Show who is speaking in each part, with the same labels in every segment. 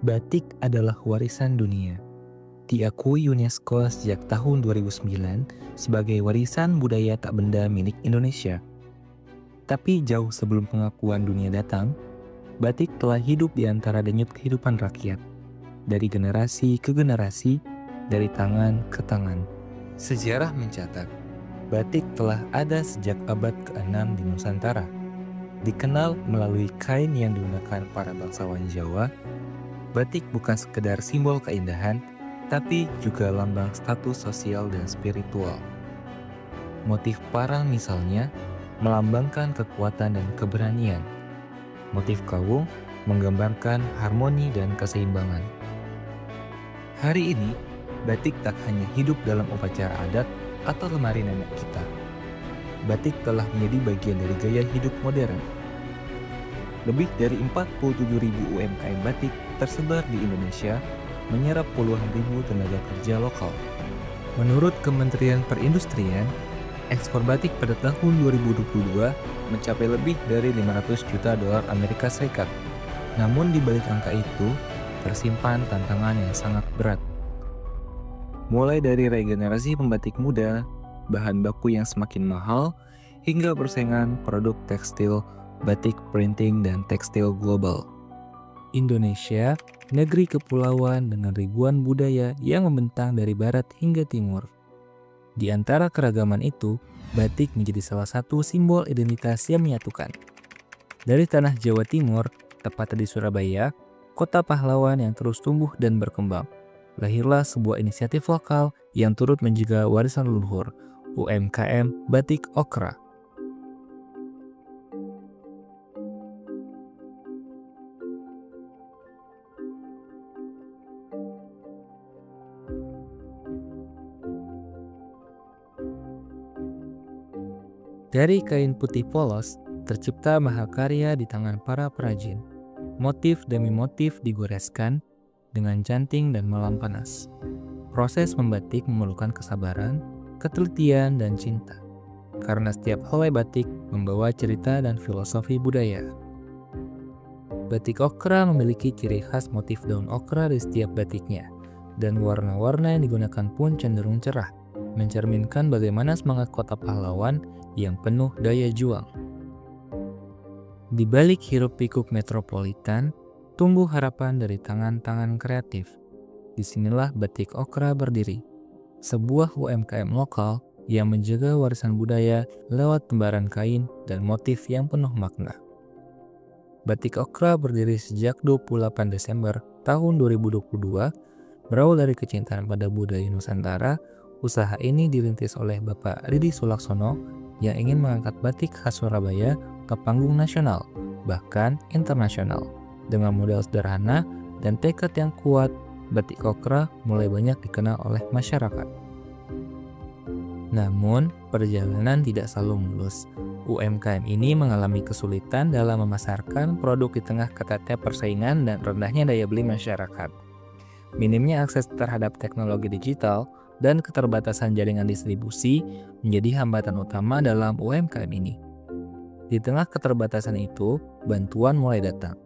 Speaker 1: Batik adalah warisan dunia. Diakui UNESCO sejak tahun 2009 sebagai warisan budaya tak benda milik Indonesia. Tapi jauh sebelum pengakuan dunia datang, batik telah hidup di antara denyut kehidupan rakyat. Dari generasi ke generasi, dari tangan ke tangan. Sejarah mencatat, batik telah ada sejak abad ke-6 di Nusantara. Dikenal melalui kain yang digunakan para bangsawan Jawa, batik bukan sekedar simbol keindahan, tapi juga lambang status sosial dan spiritual. Motif parang misalnya melambangkan kekuatan dan keberanian. Motif kawung menggambarkan harmoni dan keseimbangan. Hari ini, batik tak hanya hidup dalam upacara adat atau lemari nenek kita. Batik telah menjadi bagian dari gaya hidup modern. Lebih dari 47.000 UMKM batik tersebar di Indonesia, menyerap puluhan ribu tenaga kerja lokal. Menurut Kementerian Perindustrian, ekspor batik pada tahun 2022 mencapai lebih dari 500 juta dolar Amerika Serikat. Namun di balik angka itu, tersimpan tantangan yang sangat berat. Mulai dari regenerasi pembatik muda, bahan baku yang semakin mahal, hingga persaingan produk tekstil, batik printing, dan tekstil global. Indonesia, negeri kepulauan dengan ribuan budaya yang membentang dari barat hingga timur. Di antara keragaman itu, batik menjadi salah satu simbol identitas yang menyatukan. Dari tanah Jawa Timur, tepatnya di Surabaya, kota pahlawan yang terus tumbuh dan berkembang, lahirlah sebuah inisiatif lokal yang turut menjaga warisan leluhur, UMKM Batik Okra. Dari kain putih polos, tercipta mahakarya di tangan para perajin. Motif demi motif digoreskan dengan canting dan malam panas. Proses membatik memerlukan kesabaran, ketelitian, dan cinta. Karena setiap helai batik membawa cerita dan filosofi budaya. Batik okra memiliki ciri khas motif daun okra di setiap batiknya, dan warna-warna yang digunakan pun cenderung cerah, mencerminkan bagaimana semangat kota pahlawan yang penuh daya juang. Di balik hiruk-pikuk metropolitan, tumbuh harapan dari tangan-tangan kreatif. Disinilah batik okra berdiri, sebuah UMKM lokal yang menjaga warisan budaya lewat lembaran kain dan motif yang penuh makna. Batik okra berdiri sejak 28 Desember tahun 2022, berawal dari kecintaan pada budaya Nusantara. Usaha ini dirintis oleh Bapak Ridi Sulaksono yang ingin mengangkat batik khas Surabaya ke panggung nasional, bahkan internasional. Dengan modal sederhana dan tekad yang kuat, batik okra mulai banyak dikenal oleh masyarakat. Namun, perjalanan tidak selalu mulus. UMKM ini mengalami kesulitan dalam memasarkan produk di tengah ketatnya persaingan dan rendahnya daya beli masyarakat. Minimnya akses terhadap teknologi digital dan keterbatasan jaringan distribusi menjadi hambatan utama dalam UMKM ini. Di tengah keterbatasan itu, bantuan mulai datang.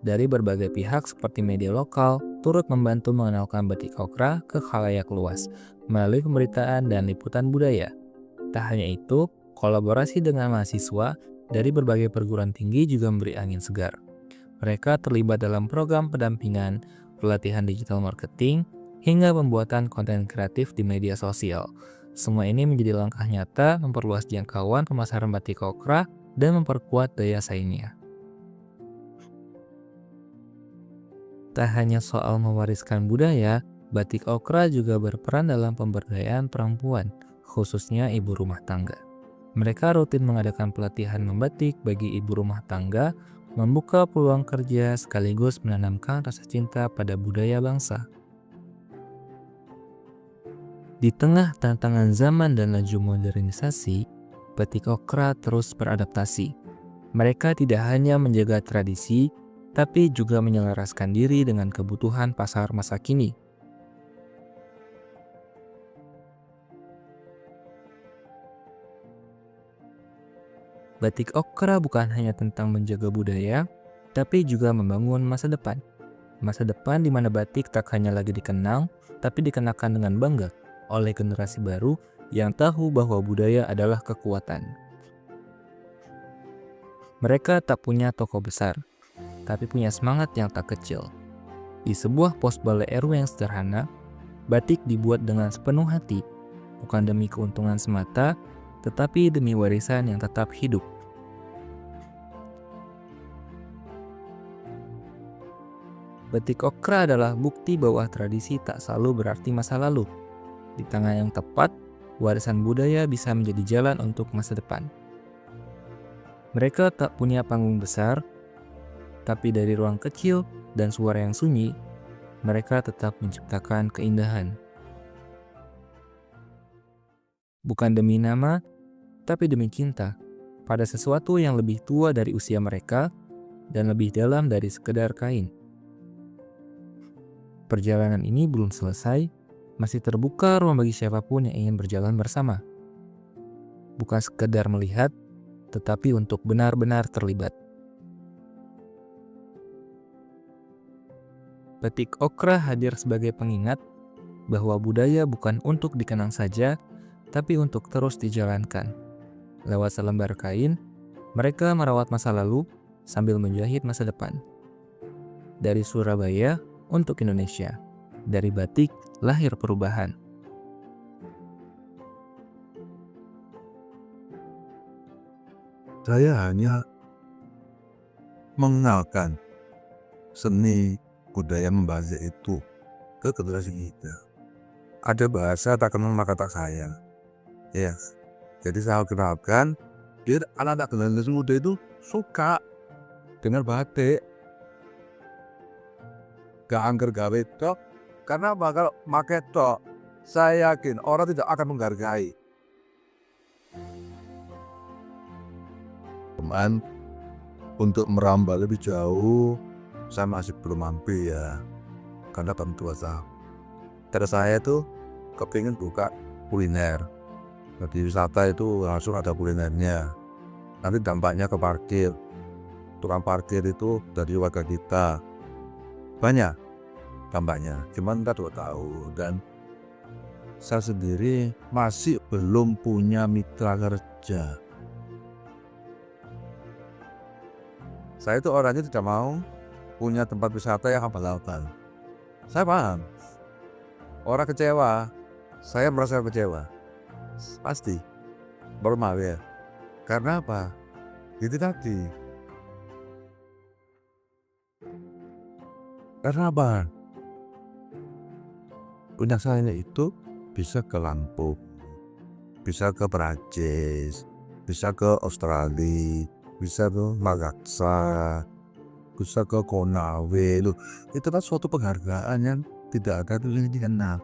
Speaker 1: Dari berbagai pihak seperti media lokal, turut membantu mengenalkan batik okra ke khalayak luas melalui pemberitaan dan liputan budaya. Tak hanya itu, kolaborasi dengan mahasiswa dari berbagai perguruan tinggi juga memberi angin segar. Mereka terlibat dalam program pendampingan, pelatihan digital marketing, hingga pembuatan konten kreatif di media sosial. Semua ini menjadi langkah nyata memperluas jangkauan pemasaran batik okra dan memperkuat daya saingnya. Tak hanya soal mewariskan budaya, batik okra juga berperan dalam pemberdayaan perempuan, khususnya ibu rumah tangga. Mereka rutin mengadakan pelatihan membatik bagi ibu rumah tangga, membuka peluang kerja sekaligus menanamkan rasa cinta pada budaya bangsa. Di tengah tantangan zaman dan laju modernisasi, batik okra terus beradaptasi. Mereka tidak hanya menjaga tradisi, tapi juga menyelaraskan diri dengan kebutuhan pasar masa kini. Batik okra bukan hanya tentang menjaga budaya, tapi juga membangun masa depan. Masa depan di mana batik tak hanya lagi dikenang, tapi dikenakan dengan bangga oleh generasi baru yang tahu bahwa budaya adalah kekuatan. Mereka tak punya toko besar, tapi punya semangat yang tak kecil. Di sebuah pos balai RW yang sederhana, batik dibuat dengan sepenuh hati, bukan demi keuntungan semata, tetapi demi warisan yang tetap hidup. Batik Okra adalah bukti bahwa tradisi tak selalu berarti masa lalu. Di tangan yang tepat, warisan budaya bisa menjadi jalan untuk masa depan. Mereka tak punya panggung besar, tapi dari ruang kecil dan suara yang sunyi, mereka tetap menciptakan keindahan. Bukan demi nama, tapi demi cinta pada sesuatu yang lebih tua dari usia mereka dan lebih dalam dari sekedar kain. Perjalanan ini belum selesai, masih terbuka ruang bagi siapapun yang ingin berjalan bersama. Bukan sekedar melihat, tetapi untuk benar-benar terlibat. Batik Okra hadir sebagai pengingat bahwa budaya bukan untuk dikenang saja, tapi untuk terus dijalankan. Lewat selembar kain, mereka merawat masa lalu sambil menjahit masa depan. Dari Surabaya untuk Indonesia, dari batik lahir perubahan.
Speaker 2: Saya hanya mengenalkan seni budaya membatik itu ke generasi kita. Ada bahasa tak kenal maka tak sayang. Ya, jadi saya kenalkan biar anak-anak generasi muda itu suka dengan batik. Gak angker gawe tok, karena bakal make tok, saya yakin orang tidak akan menghargai. Cuman untuk merambah lebih jauh, saya masih belum mampu ya, karena orang tua saya. Terus saya tuh kepingin buka kuliner. Jadi wisata itu langsung ada kulinernya. Nanti dampaknya ke parkir. Tukang parkir itu dari warga kita. Banyak dampaknya, cuman kita 2 tahun. Dan saya sendiri masih belum punya mitra kerja. Saya itu orangnya tidak mau punya tempat wisata yang abal-abal. Saya paham. Orang kecewa, saya merasa kecewa. Pasti. Normal ya. Karena apa? Itu tadi. Karena apa? Punya saya itu bisa ke Lampung, bisa ke Perancis, bisa ke Australia, bisa ke Makassar, bisa ke Konawe. Loh, itu kan suatu penghargaan yang tidak ada tulisnya.